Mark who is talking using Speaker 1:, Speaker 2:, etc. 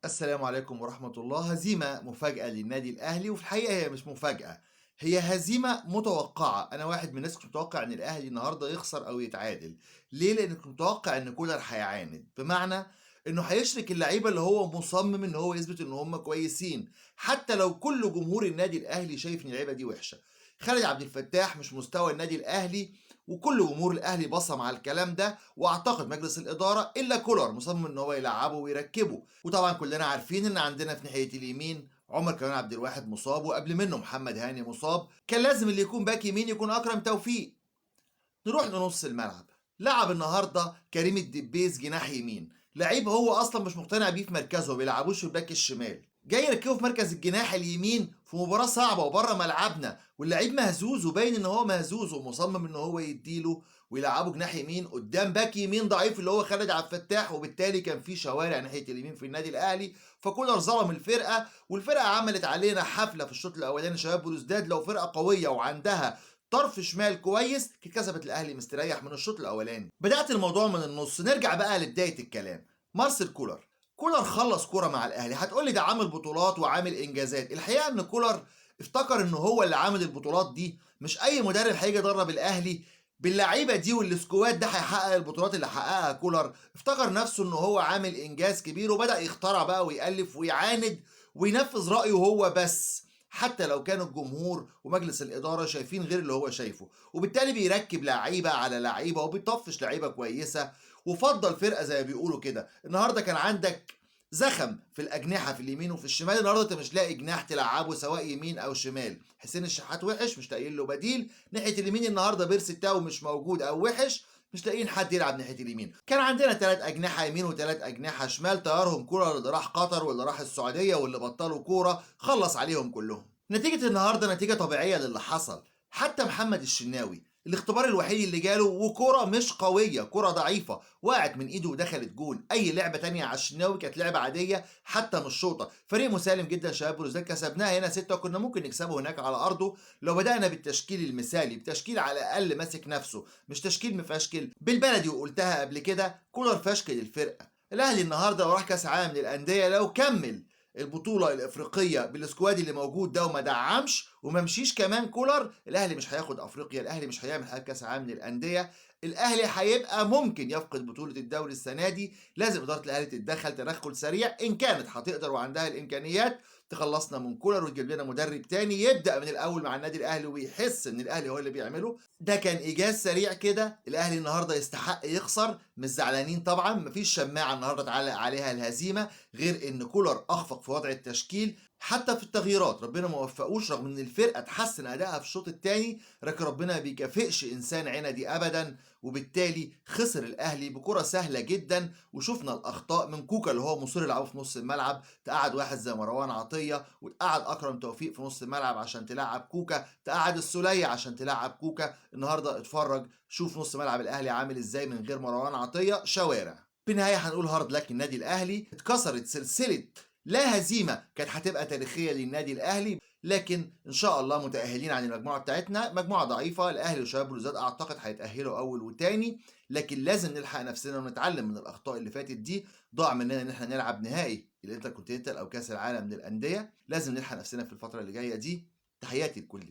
Speaker 1: السلام عليكم ورحمة الله. هزيمة مفاجأة للنادي الأهلي، وفي الحقيقة هي مش مفاجأة، هي هزيمة متوقعة. أنا واحد من الناس كنت متوقع إن الأهلي النهارده يخسر أو يتعادل. ليه؟ لأن كنت متوقع إن كولر هيعاند، بمعنى إنه هيشرك اللعيبة اللي هو مصمم إن هو يثبت إن هم كويسين، حتى لو كل جمهور النادي الأهلي شايف إن اللعيبة دي وحشة. خالد عبد الفتاح مش مستوى النادي الأهلي، وكل جمهور الأهلي بصم على الكلام ده، واعتقد مجلس الإدارة إلا كولر مصمم إن هو يلعبه ويركبه. وطبعا كلنا عارفين إن عندنا في ناحية اليمين عمر كمال عبد الواحد مصاب، وقبل منه محمد هاني مصاب، كان لازم اللي يكون باك يمين يكون أكرم توفيق. نروح لنص الملعب. لعب النهارده كريم الدبيس جناح يمين، لعيب هو اصلا مش مقتنع بيه في مركزه، ما بيلعبوش في الباك الشمال، جاي يركبه في مركز الجناح اليمين في مباراه صعبه وبره ملعبنا، واللعيب مهزوز وباين ان هو مهزوز ومصمم ان هو يديله ويلعبه جناح يمين قدام باك يمين ضعيف اللي هو خالد عبد الفتاح، وبالتالي كان في شوارع ناحيه اليمين في النادي الاهلي. فكولر ظلم الفرقه، والفرقه عملت علينا حفله في الشوط الاولاني. شباب بلوزداد لو فرقه قويه وعندها طرف شمال كويس كانت كسبت الاهلي مستريح من الشوط الاولاني. بدات الموضوع من النص، نرجع بقى لبدايه الكلام. مارسيل كولر خلص كوره مع الاهلي. هتقولي ده عامل بطولات وعامل انجازات، الحقيقه ان كولر افتكر ان هو اللي عامل البطولات دي. مش اي مدرب هيجي يدرب الاهلي باللعيبه دي والسكواد ده هيحقق البطولات اللي حققها كولر. افتكر نفسه ان هو عامل انجاز كبير، وبدا يخترع بقى ويالف ويعاند وينفذ رايه هو بس، حتى لو كان الجمهور ومجلس الإدارة شايفين غير اللي هو شايفه. وبالتالي بيركب لعيبة على لعيبة وبيطفش لعيبة كويسة، وفضل فرقة زي ما بيقولوا كده. النهاردة كان عندك زخم في الأجنحة في اليمين وفي الشمال. النهارده أنت مش لاقي جناح تلعبه سواء يمين أو شمال. حسين الشحات وحش، مش لاقيين له بديل. ناحية اليمين النهارده بيرسي تاو مش موجود أو وحش، مش لاقيين حد يلعب ناحيه اليمين. كان عندنا 3 اجنحه يمين و3 اجنحه شمال، طيارهم كوره اللي راح قطر واللي راح السعوديه واللي بطلوا كوره، خلص عليهم كلهم. نتيجه النهارده نتيجه طبيعيه للي حصل. حتى محمد الشناوي الاختبار الوحيد اللي جاله وكرة مش قوية، كرة ضعيفة وقعت من ايده ودخلت جون. اي لعبة تانية على الشناوي كانت لعبة عادية حتى مش شوطة. فريق مسالم جدا شباب بلوزداد، كسبناه هنا 6 وكنا ممكن نكسبه هناك على ارضه لو بدأنا بالتشكيل المثالي، بتشكيل على الاقل ماسك نفسه، مش تشكيل مفشكل بالبلدي. وقلتها قبل كده، كولر فشكل الفرقة. الاهلي النهارده لو راح كاس عالم للانديه، لو كمل البطوله الافريقيه بالسكواد اللي موجود ده وما دعمش وما مشيش كمان كولر، الاهلي مش هياخد افريقيا، الاهلي مش هيعمل حاجه كاس عالم للانديه. الاهلي هيبقى ممكن يفقد بطوله الدوري السنه دي. لازم اداره الاهلي تتدخل تدخل سريع، ان كانت هتقدر وعندها الامكانيات تخلصنا من كولر وتجيب لنا مدرب تاني يبدا من الاول مع النادي الاهلي ويحس ان الاهلي هو اللي بيعمله. ده كان ايجاز سريع كده. الاهلي النهارده يستحق يخسر، مش زعلانين طبعا، مفيش شماعه النهارده اتعلق عليها الهزيمه، غير ان كولر اخفق في وضع التشكيل. حتى في التغييرات ربنا ما وفقوش، رغم ان الفرقه تحسن ادائها في الشوط الثاني، لكن ربنا ما بيكافئش انسان عندي ابدا. وبالتالي خسر الاهلي بكره سهله جدا. وشفنا الاخطاء من كوكا اللي هو مصر يلعبه في نص الملعب، تقعد واحد زي مروان عطيه وتقعد اكرم توفيق في نص الملعب عشان تلعب كوكا، تقعد السوليه عشان تلعب كوكا. النهارده اتفرج شوف نص ملعب الاهلي عامل ازاي من غير مروان عطيه، شوارع. في النهايه هنقول هارد لك النادي الاهلي. اتكسرت سلسله لا هزيمه كانت هتبقى تاريخيه للنادي الاهلي، لكن ان شاء الله متاهلين عن المجموعه بتاعتنا. مجموعه ضعيفه، الاهلي وشباب بلوزداد اعتقد هيتاهلوا اول وتاني، لكن لازم نلحق نفسنا ونتعلم من الاخطاء اللي فاتت دي. ضاع مننا ان احنا نلعب نهائي الانتركونتيننتال او كاس العالم للانديه، لازم نلحق نفسنا في الفتره اللي جايه دي. تحياتي لكل